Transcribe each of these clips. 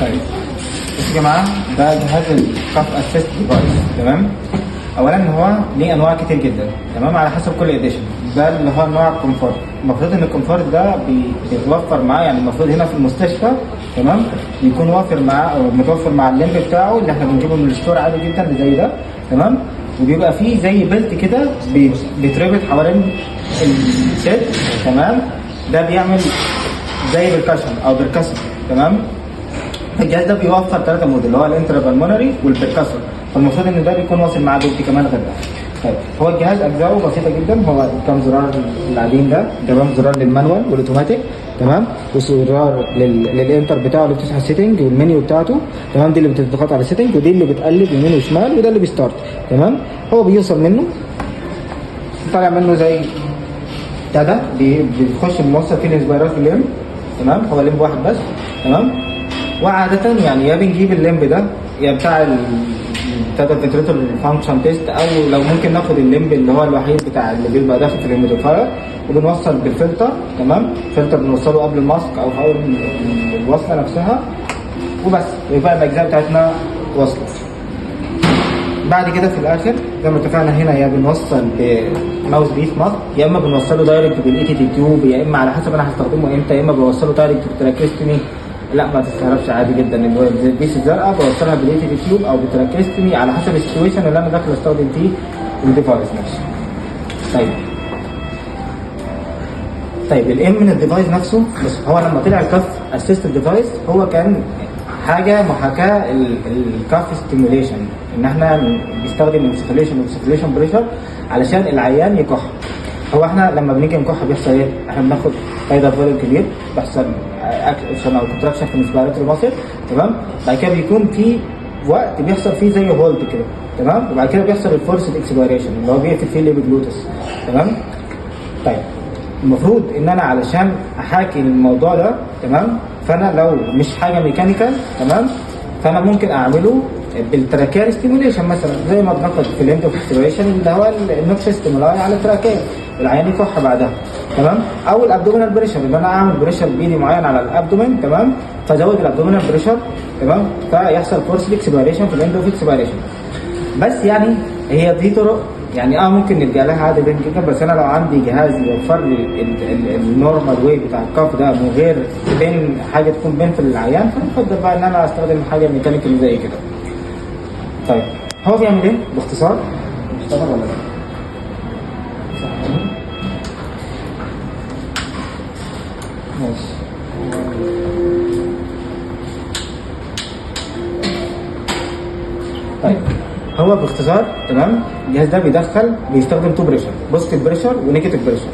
طيب بصوا يا جماعه، ده جهاز الكاف اسيست ديفايس. تمام. اولا هو ليه انواع كتير جدا، تمام، على حسب كل اديشن. ده اللي هو نوع الكومفورت. المفروض ان الكومفورت ده بيتوفر معاه، يعني المفروض هنا في المستشفى، تمام، يكون وافر معاه او متوفر مع الليمب بتاعه اللي احنا بنجيبه من الستور عادي جدا اللي زي ده. تمام. وبيبقى فيه زي بيلت كده بيتربط حوالين السيت. تمام. ده بيعمل زي بركشن او بركسر. تمام. الجهاز ده بيوفر 3 مود اللي هو الانترا بالمونري والبركسر، فالمفروض ان ده بيكون واصل معاه بيلت كمان غير ده. طيب هو الجهاز اجزاؤه بسيطه جدا. هو كام زرار العاديين ده، تمام، زرار للمانوال والاوتوماتيك، تمام، وزرار للانتر بتاعه اللي بتفتح السيتنج والمنيو بتاعته، تمام، دي اللي بتضغط على السيتنج، ودي اللي بتقلب يمين وشمال، وده اللي بيستارت. تمام. هو بيوصل منه، طالع منه زي ده بيخش الموصل فيه الانسبيرات في الليمب. تمام. هو ليمب واحد بس. تمام. وعادة يعني يا بنجيب الليمب ده يا بتاع الفنتريتور فانكشن تيست، او لو ممكن ناخد الليمب اللي هو الوحيد بتاع اللي بيبقى داخل في الهيوميديفاير، وبنوصل بالفلتر. تمام. فلتر بنوصله قبل الماسك او في اول الوصله نفسها، وبس يبقى الاجزاء بتاعتنا وصلت. بعد كده في الاخر زي ما اتفقنا هنا، يا بنوصل بماوس بيس ماسك، يا اما بنوصله دايركت بالاي تي تيوب، يا اما على حسب انا هستخدمه امتى، يا اما بوصله دايركت بالتراكيستومي. لا ما تستغربش، عادي جدا ان البيس الزرقاء بوصلها بالاي تي تيوب او بالتراكيستومي على حسب السيتويشن اللي انا داخل استخدم فيه الديفايس نفسه. طيب الايم من الديفايس نفسه، بس هو لما طلع الكاف اسيست ديفايس هو كان حاجه محاكاه الكاف ستيموليشن، ان احنا بنستخدم انسفليشن وسفليشن بريشر علشان العيان يكح. هو احنا لما بنيجي نكح بيحصل ايه؟ احنا بناخد فايدر فوليوم كبير، بيحصل اكشن او كونتراكشن في الانسبيراتوري ماسل. تمام. بعد كده بيكون في وقت بيحصل فيه زي هولد كده. تمام. وبعد كده بيحصل الفورسد اكسبيريشن اللي هو بيقفل فيه الليبيجلوتس. تمام. طيب المفروض ان انا علشان احاكي الموضوع ده، تمام، فانا لو مش حاجه ميكانيكال، تمام، فانا ممكن اعمله بالتراكير ستيموليشن مثلا، زي ما بناخد في الاند اوف اكسبيريشن اللي هو النوكس ستيمولاي على التراكير، العيان يكح بعدها. تمام. او الابدومينال بريشر، ان انا اعمل بريشر بايدي معين على الابدومين، تمام، فازود الابدومينال بريشر، تمام، فيحصل فورس اكسبيريشن في الاند اوف اكسبيريشن. بس يعني هي دي طرق يعني ممكن نلجا لها عادي جدا، بس انا لو عندي جهاز يوفر لي النورمال واي بتاع الكاف ده من غير بين حاجه تكون بين في العيان، فبفضل بقى ان انا استخدم حاجه ميكانيكال زي كده. طيب هو بيعمل ايه باختصار؟ اشتغل ولا لا؟ ماشي. طيب هو باختصار، تمام، الجهاز ده بيستخدم تو بريشر، بوزيتيف بريشر ونيجاتيف بريشر.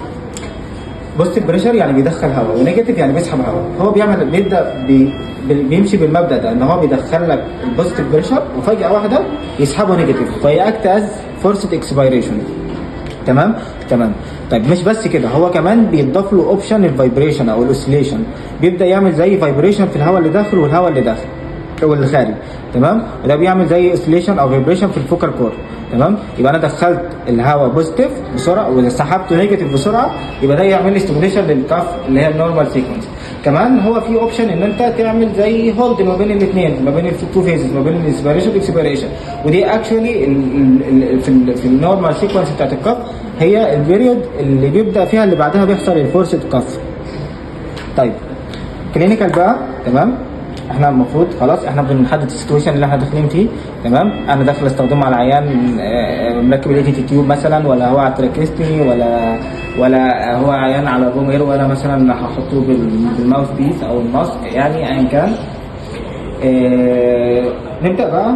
بوزيتيف بريشر يعني بيدخل هواء، ونيجاتيف يعني بيسحب هواء. هو بيمشي بالمبدا ده، ان هو بيدخل لك البوزيتيف بريشر وفجاه واحده يسحبه نيجاتيف، فيأكت از فورسد اكسبيريشن. تمام. طيب مش بس كده، هو كمان بيضاف له اوبشن الفايبريشن او الاوسيليشن، بيبدا يعمل زي فايبريشن في الهواء اللي داخل والهواء اللي داخل واللي خارج. تمام. وده بيعمل زي اوسيليشن او فايبريشن في الفوكال كور. تمام. يبقى انا دخلت الهواء بوزيتيف بسرعه وسحبته نيجاتيف بسرعه، يبقى ده يعمل لي ستيموليشن للكاف اللي هي النورمال سيكونس. كمان هو في اوبشن ان انت تعمل زي هولد ما بين الاثنين، ما بين التو فيزز، ما بين الانسبيريشن والاكسبيريشن، ودي اكشولي في النورمال سيكونس بتاعت الكاف هي البيريود اللي بيبدا فيها اللي بعدها بيحصل الفورسد كاف. طيب كلينيكال بقى، تمام، احنا المفروض خلاص احنا بنحدد السيتويشن اللي احنا داخلين فيه. تمام. انا داخل استخدمه على عيان مركب الاي تي تيوب مثلا، ولا هو على التراكيستومي، ولا هو عيان على الروم اير، ولا مثلا هحطه بالماوس بيس او الماسك، يعني ايا كان. نبدا بقى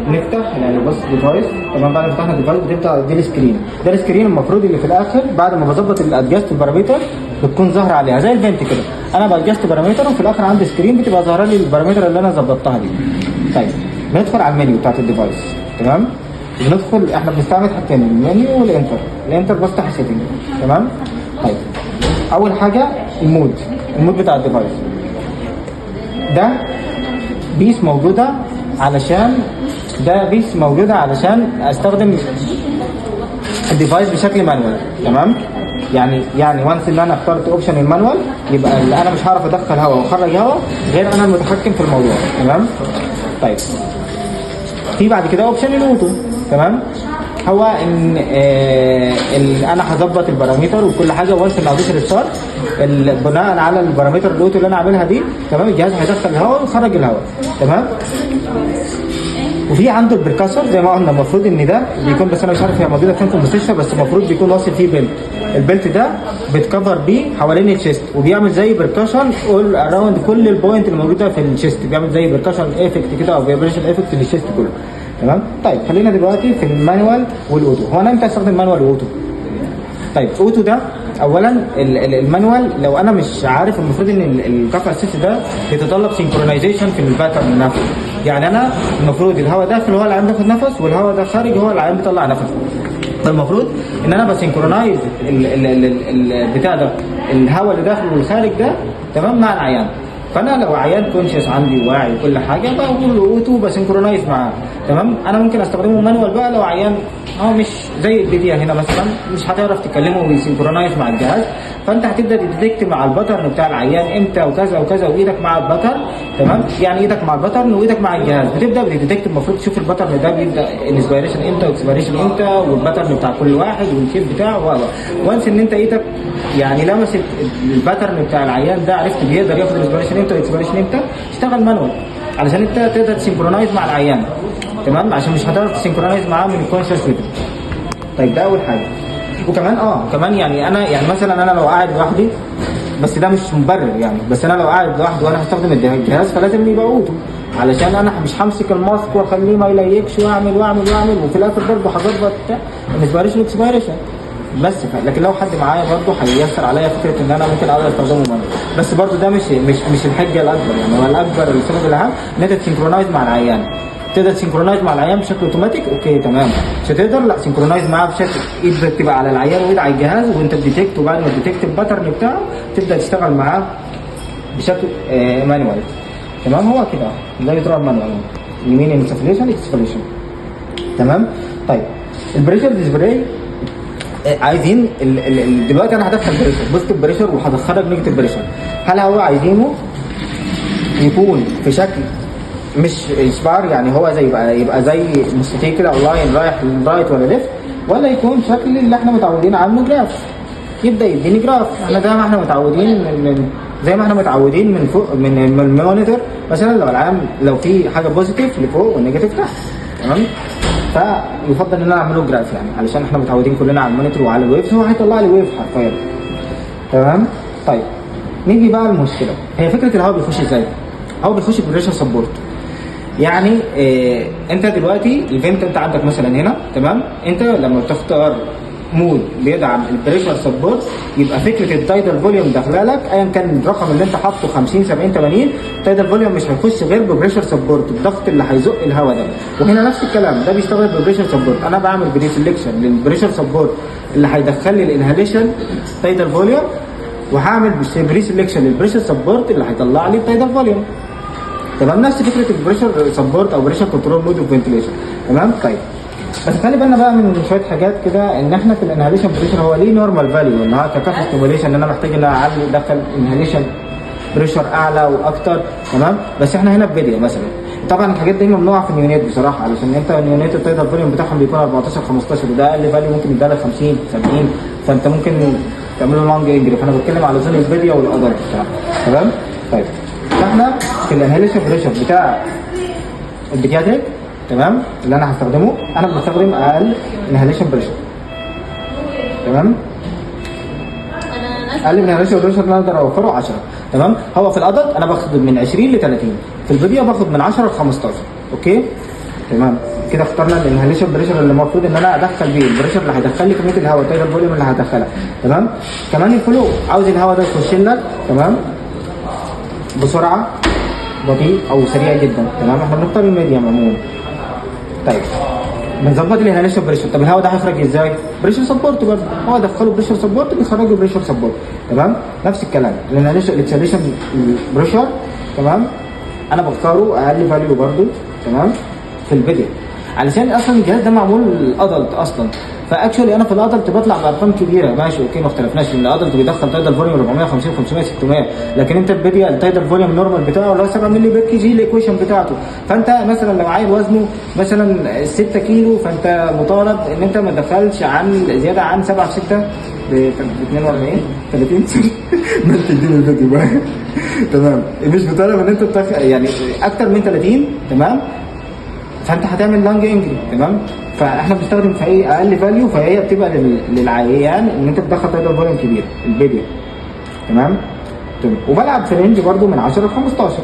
نفتح يعني بص ديفايس. طبعا بعد ما فتحنا الديفايس بتبدا دي السكرين. ده السكرين المفروض اللي في الاخر بعد ما بظبط الادجست البارامتر بتكون ظاهره عليها زي البنت كده. انا بادجست بارامتر وفي الاخر عندي سكرين بتبقى ظاهره لي البارامتر اللي انا ظبطتها دي. طيب ندخل على المنيو بتاعت الديفايس. تمام. بندخل احنا بنستعمل حاجتين، المنيو والانتر. الانتر بفتح السيتنج. تمام. طيب اول حاجه المود بتاع الديفايس ده بيس موجوده علشان استخدم الديفايس بشكل مانوال. تمام. يعني وانس ان انا اخترت اوبشن المانوال يبقى انا مش هعرف ادخل هواء واخرج هواء غير انا المتحكم في الموضوع. تمام. طيب في بعد كده اوبشن الاوتو. تمام. هو ان انا هظبط البارامتر وكل حاجه وانس ان ادوس ريستارت بناء على البارامتر الاوتو اللي انا عاملها دي. تمام. الجهاز هيدخل الهواء ويخرج الهواء. تمام. وفي عنده البركاسور زي ما قلنا، المفروض ان ده بيكون، بس انا مش عارف هي موجوده فين في المستشفى، بس المفروض بيكون واصل فيه بيلت. البيلت ده بتكفر بيه حوالين الشيست وبيعمل زي بركاشن اول اراوند كل البوينت اللي موجوده في الشيست، بيعمل زي بركاشن افكت كده او فيبريشن افكت للشيست كله. تمام. طيب خلينا دلوقتي في المانوال والاوتو. هو انا امتى استخدم مانوال واوتو؟ طيب اوتو ده اولا المانوال لو انا مش عارف، المفروض ان الكاف اسيست ده بيتطلب سينكرونايزيشن في الباترن نفسه. يعني انا المفروض الهواء داخل هو اللي عم بياخد نفس، والهواء ده خارج هو اللي عم بيطلع نفس. فالمفروض ان انا بسينكرونايز البتاع ده، الهواء اللي داخل والخارج ده تمام مع العيان. فانا لو عيان كونشس عندي واعي وكل حاجه بقول له اوتو بسينكرونايز معاه. تمام. انا ممكن استخدمه مانوال بقى لو عيان هو مش زي الفيديو هنا مثلا مش هتعرف تكلمه ويسينكرونايز مع الجهاز، فانت هتبدا تديتكت مع الباترن بتاع العيان امتى وكذا وكذا وايدك مع الباترن. تمام. يعني ايدك مع الباترن وايدك مع الجهاز بتبدا بتديتكت. المفروض تشوف الباترن ده بيبدا انسبيريشن امتى واكسبيريشن امتى والباترن بتاع كل واحد والشيب بتاعه وانس ان انت ايدك يعني لمست الباترن بتاع العيان ده، عرفت بيقدر ياخد الانسبيريشن امتى والاكسبيريشن امتى، اشتغل مانوال علشان انت تقدر تسينكرونايز مع العيان. تمام. عشان مش هتعرف تسينكرونايز معاه من الكونشس ليفل. طيب ده اول حاجه. وكمان كمان يعني انا يعني مثلا انا لو قاعد لوحدي، بس ده مش مبرر يعني، بس انا لو قاعد لوحدي وانا هستخدم الجهاز فلازم يبقى اوتو، علشان انا مش همسك الماسك واخليه ما يليكش واعمل وفي الاخر برضه هظبط الانسبيريشن والاكسبيريشن بس. لكن لو حد معايا برضه هييسر عليا فكره ان انا ممكن اقدر استخدمه مانوال. بس برضه ده مش الحجه الاكبر يعني. هو الاكبر السبب الاهم ان انت تسينكرونايز مع العيان. تقدر تسينكرونايز مع العيان بشكل اوتوماتيك، اوكي تمام. مش هتقدر، لا سينكرونايز معاه بشكل ايدك تبقى على العيان وايد على الجهاز وانت بتديتكت، وبعد ما تديتكت الباترن بتاعه تبدا تشتغل معاه بشكل مانوال. تمام. هو كده زي يضرب مانوال، يمين انسفليشن اكسفليشن. تمام. طيب البريشر ديسبلاي عايزين دلوقتي انا هدخل بريشر بوزيتيف بريشر وهدخلك نيجاتيف بريشر. هل هو عايزينه يكون في شكل مش اسبار يعني هو زي يبقى زي مستطيل كده او لاين رايح رايت ولا ليفت، ولا يكون شكل اللي احنا متعودين عنه جراف؟ يبدا يديني جراف. احنا زي ما احنا متعودين من فوق من المونيتور مثلا، لو العام لو في حاجه بوزيتيف لفوق والنيجاتيف تحت. تمام. فيفضل ان انا اعمله جراف يعني علشان احنا متعودين كلنا على المونيتور وعلى الويفز، هو هيطلع لي ويف حرفيا. تمام. طيب نيجي بقى المشكله، هي فكره الهواء بيخش ازاي؟ الهواء بيخش بريشر سبورت. يعني انت دلوقتي الفنت انت عندك مثلا هنا. تمام. انت لما بتختار مود بيدعم البريشر سبورت يبقى فكره التايدال فوليوم داخله لك ايا كان الرقم اللي انت حاطه 50 70 80 التايدال فوليوم مش هيخش غير ببريشر سبورت، الضغط اللي هيزق الهواء ده. وهنا نفس الكلام ده بيشتغل ببريشر سبورت. انا بعمل بري سelection للبريشر سبورت اللي هيدخل لي الانهاليشن تايدال فوليوم، وهعمل بري سelection للبريشر سبورت اللي هيطلع لي التايدال فوليوم. تمام. نفس فكره البريشر سبورت او بريشر كنترول مود اوف فنتيليشن. تمام. طيب بس خلي بالنا بقى من شويه حاجات كده، ان احنا في الانهاليشن بريشر هو ليه نورمال فاليو، ان هو ككاف ستيموليشن ان انا محتاج ان انا اعلي ادخل انهاليشن بريشر اعلى واكتر. تمام. بس احنا هنا في فيديو مثلا طبعا الحاجات دي ممنوعه في النيونيت بصراحه، علشان انت النيونيت التايدال فوليوم بتاعهم بيكون 14 15 وده اقل فاليو ممكن يديلك 50 70، فانت ممكن تعمله لونج انجري. فانا بتكلم على زون الفيديو والادلت بتاعه. تمام. طيب احنا في الانهاليشن بريشر بتاع البيدياتريك تمام اللي انا هستخدمه، انا بستخدم اقل انهاليشن بريشر. تمام. اقل من انهاليشن بريشر اللي اقدر اوفره 10. تمام. هو في الادلت انا باخد من 20 ل 30، في الفيديو باخد من 10 ل 15. اوكي. تمام. كده اخترنا الانهاليشن بريشر اللي المفروض ان انا ادخل بيه البريشر اللي هيدخل لي كميه الهواء التايدال فوليوم اللي هدخلها. تمام. كمان الفلو عاوز الهواء ده يخش لك تمام بسرعه بطيء او سريع جدا. تمام. احنا بنختار الميديم عموما. طيب بنظبط الانهاليشن بريشر. طب الهواء ده هيخرج ازاي؟ بريشر سبورت برضه، هو دخله بريشر سبورت بيخرجه بريشر سبورت. تمام. نفس الكلام الانهاليشن الاكسليشن بريشر. تمام. انا بختاره اقل فاليو برضه. تمام. في الفيديو علشان اصلا الجهاز ده معمول ادلت اصلا، فاكشولي انا في الادلت بطلع بارقام كبيره، ماشي اوكي ما اختلفناش، لان الادلت بيدخل تايدال فوليوم 450 500 600، لكن انت البيبي التايدال فوليوم النورمال بتاعه اللي هو 7 مللي بير كي جي الايكويشن بتاعته. فانت مثلا لو عيل وزنه مثلا 6 كيلو فانت مطالب ان انت ما تدخلش عن زياده عن 7 في 6 ب 42 30 ما تديني الفيديو بقى تمام. مش مطالب ان انت يعني اكتر من 30 تمام، فانت هتعمل لانج انجري تمام. فاحنا بنستخدم في اي اقل فاليو، فهي بتبقى للعيان ان انت تدخل تايدال فوليوم كبير البيبي تمام. وبلعب في رينج برده من 10 ل 15.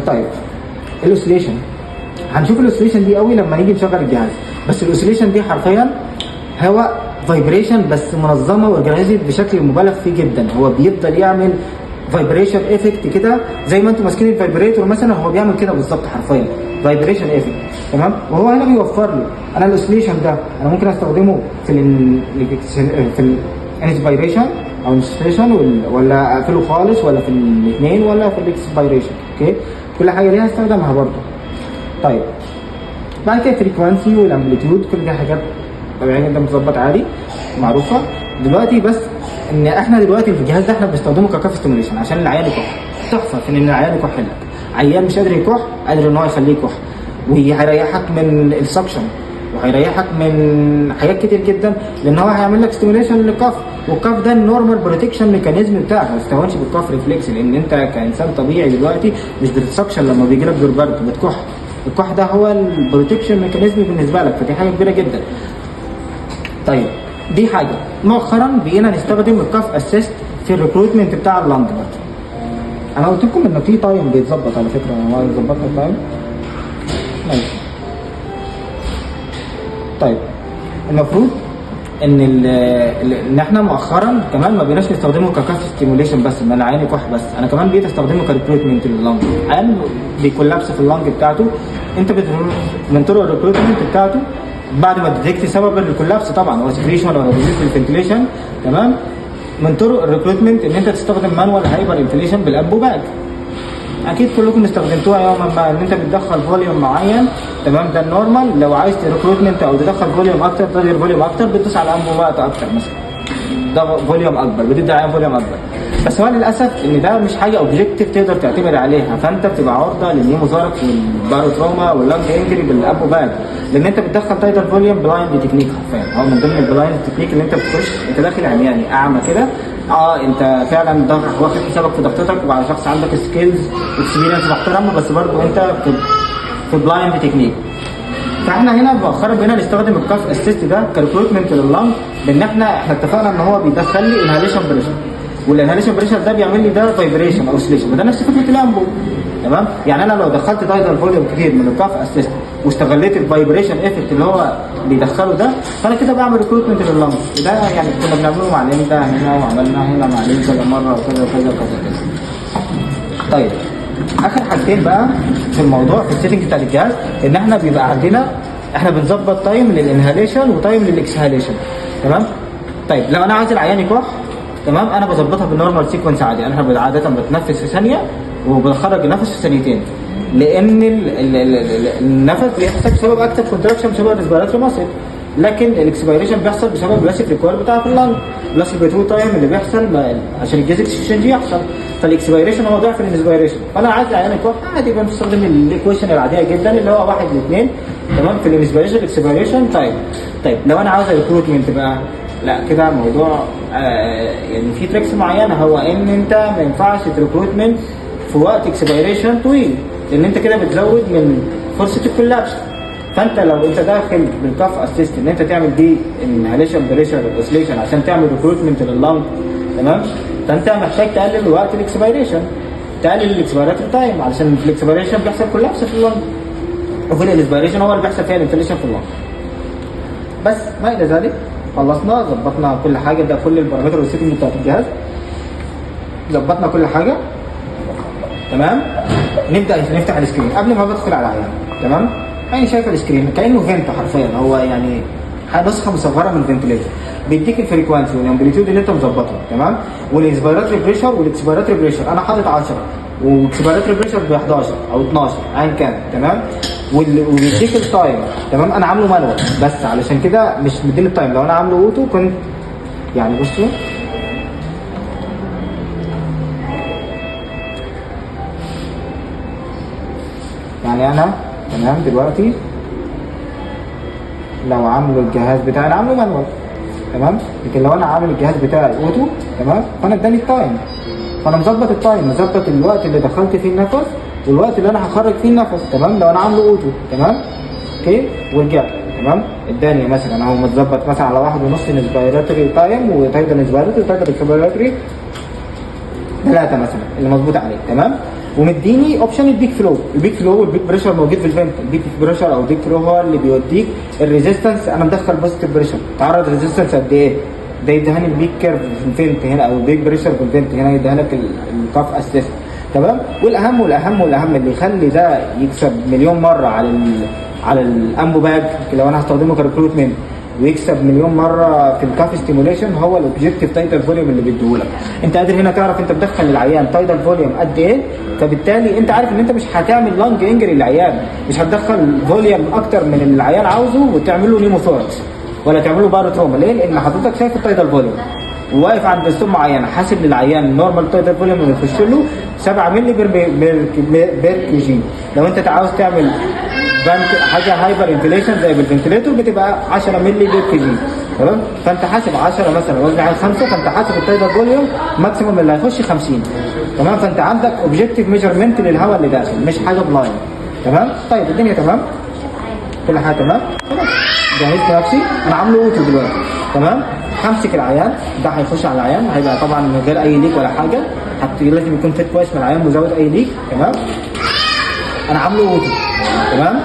طيب الاوسيليشن هنشوف الاوسيليشن دي قوي لما نيجي نشغل الجهاز، بس الاوسيليشن دي حرفيا هو فايبريشن بس منظمه واورجنايزد بشكل مبالغ فيه جدا. هو بيفضل يعمل فايبريشن افكت كده زي ما انتم ماسكين الفايبريتور مثلا، هو بيعمل كده بالظبط حرفيا فايبريشن افكت تمام. وهو هنا بيوفر لي انا الاوسيليشن ده انا ممكن استخدمه في الانسبيريشن او انسبيريشن ولا اقفله خالص ولا في الاثنين ولا في الاكسبيريشن. اوكي كل حاجه ليها استخدامها برضه. طيب بعد كده الفريكوانسي والامبليتيود كل دي حاجات طبيعي جدا بتظبط عادي معروفه. دلوقتي بس ان احنا دلوقتي في الجهاز ده احنا بنستخدمه ككاف ستيموليشن عشان العيان يكح. تحفه في ان العيان يكح لك، عيان مش قادر يكح قادر ان هو يخليه يكح، وهيريحك من السكشن وهيريحك من حاجات كتير جدا، لان هو هيعمل لك ستيموليشن للكف. والكف ده النورمال بروتكشن ميكانيزم بتاعك، ما تستهونش بالكف ريفلكس، لان انت كانسان طبيعي دلوقتي مش بتتسكشن لما بيجي لك دور برد بتكح. الكح ده هو البروتكشن ميكانيزم بالنسبه لك، فدي حاجه كبيره جدا. طيب دي حاجه. مؤخرا بقينا نستخدم الكاف اسيست في الريكروتمنت بتاع اللانج. انا قلت لكم ان في تايم بيتظبط على فكره، انا ظبطت التايم ماشي. طيب المفروض ان احنا مؤخرا كمان ما بقيناش نستخدمه ككاف ستيموليشن بس ان انا عيني كح بس، انا كمان بقيت استخدمه كريكروتمنت لللانج. عيان بيكولابس في اللانج بتاعته، انت من طرق الريكروتمنت بتاعته بعد ما تديكت سبب الكولابس طبعا هو سكريشن ولا ديزيز الفنتيليشن تمام. من طرق الريكروتمنت ان انت تستخدم مانوال هايبر انفليشن بالابو باج، اكيد كلكم استخدمتوها يوما ما، ان انت بتدخل فوليوم معين تمام. ده النورمال. لو عايز ريكروتمنت او تدخل فوليوم اكتر تغير فوليوم اكتر بتدوس على الامبو وقت اكتر مثلا، ده فوليوم اكبر بتدي عليه فوليوم اكبر. بس هو للاسف ان ده مش حاجه اوبجيكتيف تقدر تعتمد عليها، فانت بتبقى عرضه للنيموزاركس والباروتروما واللانج انجري بالابو باج، لان انت بتدخل تايدال فوليوم بلايند تكنيك حرفيا. هو من ضمن البلايند تكنيك اللي انت بتخش انت داخل عمياني اعمى كده، انت فعلا ضغط واخد حسابك في ضغطتك وعلى شخص عندك سكيلز اكسبيرينس محترمه، بس برضه انت في بلايند تكنيك. فاحنا هنا مؤخرا بقينا نستخدم الكاف اسيست ده كريكروتمنت لللانج، لان احنا اتفقنا ان هو بيدخل لي انهاليشن بريشر، والانهاليشن بريشر ده بيعمل لي ده فايبريشن او اوسيليشن، وده نفس فكره الامبو تمام. يعني انا لو دخلت تايدال فوليوم كتير من الكاف اسيست واستغليت الفايبريشن افكت اللي هو بيدخله ده، فانا كده بعمل ريكروتمنت لللانج. وده يعني كنا بنعمله مع ليندا هنا وعملناه هنا مع ليندا كذا مره وكذا وكذا وكذا. طيب اخر حاجتين بقى في الموضوع في السيتنج بتاع الجهاز، ان احنا بيبقى عندنا احنا بنظبط تايم للانهاليشن وتايم للاكسهاليشن تمام. طيب لو انا عايز العيان يكح تمام، انا بظبطها بالنورمال سيكونس عادي. انا عاده بتنفس في ثانيه وبخرج النفس في ثانيتين، لان النفس بيحصل بسبب اكتف كونتراكشن بسبب الريسبيراتوري ماسل، لكن الاكسبيريشن بيحصل بسبب الباسيف ريكوير بتاع في اللانج بلس البيتول تايم اللي بيحصل عشان الجاز اكسشينج يحصل. فالاكسبيريشن هو ضعف الانسبيريشن. فانا عايز العيان يكح عادي بنستخدم الايكويشن العاديه جدا اللي هو 1 ل 2 تمام في الانسبيريشن الاكسبيريشن تايم. طيب لو انا عاوز ريكروتمنت بقى لا كده الموضوع يعني في تريكس معينه، هو ان انت ما ينفعش تريكروتمنت في وقت اكسبيريشن طويل، لان انت كده بتزود من فرصه الكولابس. فانت لو انت داخل بالكاف اسيست ان انت تعمل دي انهاليشن بريشر اوسيليشن عشان تعمل ريكروتمنت لللانج تمام، فانت محتاج تقلل وقت الاكسبيريشن، تقلل الاكسبيراتوري تايم، علشان في الاكسبيريشن بيحصل كولابس في اللانج، وفي الانسبيريشن هو اللي بيحصل فيها الانفليشن في اللانج. بس ما الى ذلك خلصنا ظبطنا كل حاجه، ده كل البارامتر والسيتنج بتاعت الجهاز ظبطنا كل حاجه تمام. نبدا نفتح السكرين قبل ما بدخل على العيان تمام. يعني شايف السكرين كانه فينت حرفيا، هو يعني نسخه مصغره من الفنتليتر، بيديك الفريكوانسي والامبليتيود اللي انت مظبطها تمام، والانسبيراتوري بريشر والاكسبيراتوري بريشر انا حاطط 10 واكسبيراتوري بريشر ب 11 او 12 ايا كان، تمام. وبيديك التايم، تمام. انا عامله مانوال بس علشان كده مش مديني التايم. لو انا عامله اوتو كنت يعني بصوا يعني انا تمام دلوقتي لو عامله الجهاز بتاعي انا عامله مانوال، تمام. لكن لو انا عامل الجهاز بتاعي اوتو، تمام، فانا اداني التايم، فانا مظبط التايم، مظبط الوقت اللي دخلت فيه النفس والوقت اللي انا هخرج فيه النفس، تمام. لو انا عامله اوتو، تمام، اوكي، ورجعت، تمام. اداني مثلا اهو متظبط مثلا على 1.5 انسبيراتوري تايم وتايدال انسبيراتوري وتايدال اكسبيراتوري 3 مثلا اللي مظبوط عليه، تمام. ومديني اوبشن البيك فلو، البيك فلو والبيك بريشر موجود في الفنت. البيك بريشر او البيك فلو هو اللي بيوديك الريزيستنس. انا مدخل بوزيتيف بريشر، تعرض ريزيستنس قد ايه؟ ده يديهاني البيك كيرف في الفنت هنا او البيك بريشر في الفنت هنا، يديها لك الكاف اسيست، تمام. والاهم والاهم والاهم اللي يخلي ده يكسب مليون مره على الامبو باج لو انا هستخدمه كريكروتمنت، ويكسب مليون مره في الكاف ستيموليشن، هو الاوبجيكتيف تايدال فوليوم اللي بيديهولك. انت قادر هنا تعرف انت بتدخل للعيان تايدال فوليوم قد ايه، فبالتالي انت عارف ان انت مش هتعمل لانج انجري للعيان، مش هتدخل فوليوم اكتر من اللي العيان عاوزه وتعمل له نيموثوركس ولا تعمل له باروتروما. ليه؟ لان حضرتك شايف التايدال فوليوم وواقف عند ستوب معينه، حاسب للعيان نورمال تايدال فوليوم اللي يخش له 7 مللي بير كي جي. لو انت عاوز تعمل حاجه هايبر انفليشن زي بالفنتليتور بتبقى 10 مللي بير كي جي، تمام. فانت حاسب 10 مثلا وزن على 5، فانت حاسب التايدال فوليوم ماكسيموم اللي هيخش 50، تمام. فانت عندك اوبجيكتيف ميجرمنت للهواء اللي داخل، مش حاجه بلاين، تمام. طيب الدنيا تمام، كل حاجه تمام، خلاص جهزت نفسي. انا عامله اوتو دلوقتي، تمام. همسك العيان ده هيخش على العيان، هيبقى طبعا من غير اي ليك ولا حاجه، حتى لازم يكون فيت كويس من العيان مزود اي ليك، تمام. انا عامله اوتو، تمام.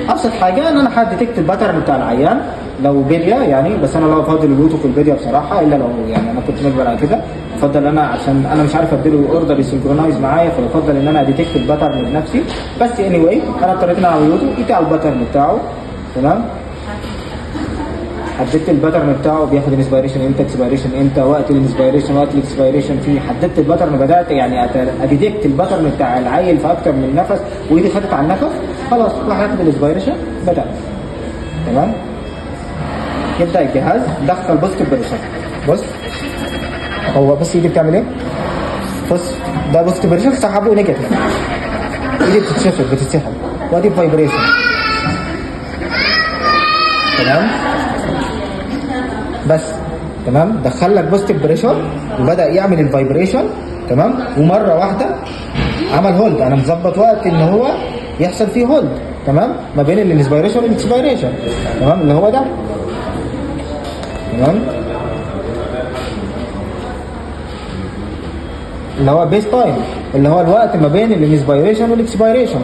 ابسط حاجه ان انا هديتكت الباترن بتاع العيان لو بيليا يعني، بس انا لو افضل الاوتو في البيليا بصراحه، الا لو يعني انا كنت مجبر على كده، افضل انا عشان انا مش عارف اديله اوردر يسنكرونايز معايا، فبفضل ان انا اديتكت الباترن بنفسي. بس اني واي انا اضطريت ان انا اعمل اوتو بتاع الباترن بتاعه، تمام. حددت الباترن بتاعه بياخد انسبيريشن امتى، اكسبيريشن امتى، وقت الانسبيريشن وقت الاكسبيريشن فيه. حددت الباترن، بدات يعني اديتكت الباترن بتاع العيل في اكتر من نفس، وايدي خدت على النفس، خلاص راح ياخد الانسبيريشن، بدا، تمام. يبدا الجهاز دخل بوزيتيف بريشر. بص هو بص ايدي بتعمل ايه؟ بص ده بوزيتيف بريشر، سحبه نيجاتيف، ايدي بتتشفط بتتسحب، وادي فايبريشن، تمام. بس تمام، دخل لك بوزيتيف بريشر وبدا يعمل الفايبريشن، تمام. ومره واحده عمل هولد، انا مظبط وقت ان هو يحصل فيه هولد، تمام، ما بين الانسبيريشن والاكسبيريشن، تمام، اللي هو ده، تمام، اللي هو بيس تايم، اللي هو الوقت ما بين الانسبيريشن والاكسبيريشن،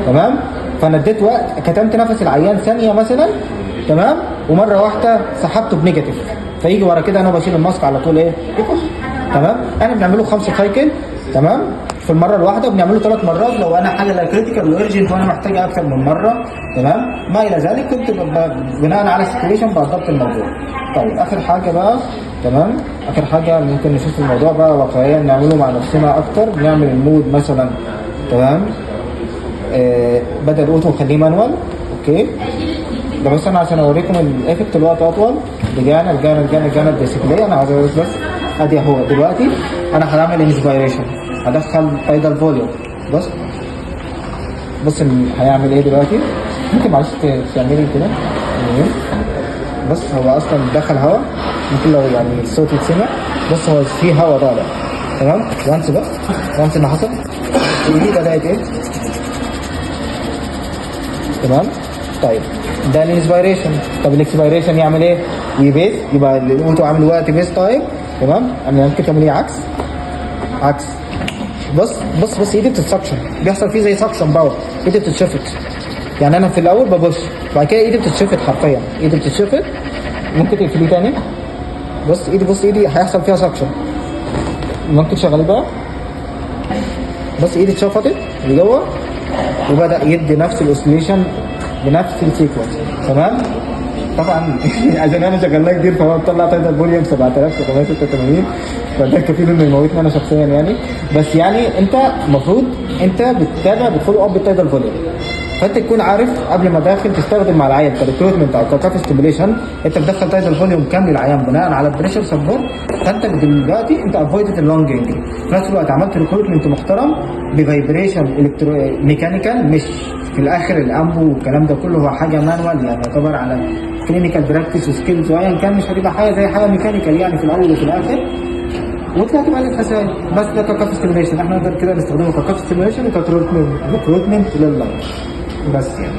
تمام. فانا اديت وقت، كتمت نفس العيان ثانيه مثلا، تمام، ومره واحده سحبته بنيجاتيف، فيجي ورا كده انا بشيل الماسك على طول ايه يخش، تمام. انا بنعمله 5 سايكل، تمام، في المره الواحده، وبنعمله 3 مرات لو انا حاجه لا كريتيكال وارجنت وانا محتاجه اكثر من مره، تمام. ما الى ذلك كنت بناء على السيتويشن بظبط الموضوع. طيب اخر حاجه بقى، تمام، اخر حاجه ممكن نشوف الموضوع بقى واقعيا نعمله مع نفسنا اكتر، نعمل المود مثلا، تمام. بدل اوتو خليه مانوال، اوكي. ده بس انا عشان اوريكم الايفكت الوقت اطول. رجعنا الديسبلاي. انا عايز اوريك بس ادي اهو دلوقتي انا هعمل انسبيريشن، هدخل تايدال فوليوم. بص هيعمل ايه دلوقتي. ممكن معلش تعملي كده، بص هو اصلا دخل هواء، ممكن لو يعني الصوت يتسمع. بص هو في هواء طالع، تمام. وانس ما حصل دي بدات ايه، تمام. طيب ده الانسبيريشن. طب الاكسبيريشن يعمل ايه؟ يبيت، يبقى انتوا عاملوا وقت بيس تايم، تمام. انا ممكن تعمل ايه عكس. بص ايدي بتتسكشن، بيحصل فيه زي سكشن باور، ايدي بتتشفط. يعني انا في الاول ببص، بعد كده ايدي بتتشفط، حرفيا ايدي بتتشفط. ممكن تقفليه تاني. بص ايدي هيحصل فيها سكشن. ممكن تشغليه بقى. بص ايدي اتشفطت لجوه، وبدا يدي نفس الاوسيليشن بنفس السيكونس، تمام. طبعا عشان انا شغلناه كتير فهو مطلع تايدال فوليوم 7786 فده كفيل انه يموتني انا شخصيا يعني. بس يعني انت المفروض انت بتتابع بتفولو اب التايدال فوليوم، فانت تكون عارف قبل ما داخل تستخدم مع العيان كريكروتمنت او ككاف ستيميوليشن انت بتدخل تايدال فوليوم كام للعيان بناء على البريشر سبورت. فانت دلوقتي انت افويدت اللونج انجري، في نفس الوقت عملت ريكروتمنت محترم بفايبريشن ميكانيكال، مش في الاخر الامبو والكلام ده كله هو حاجه مانوال يعني يعتبر على كلينيكال براكتس وسكيلز، وايا كان مش هتبقى حاجه زي حاجه ميكانيكال يعني في الاول وفي الاخر، وطلعت بعدين خسائر. بس ده ككاف ستيميوليشن احنا نقدر كده نستخدمه ككاف ستيميوليشن وكريكروتمنت لللونج بس يعني.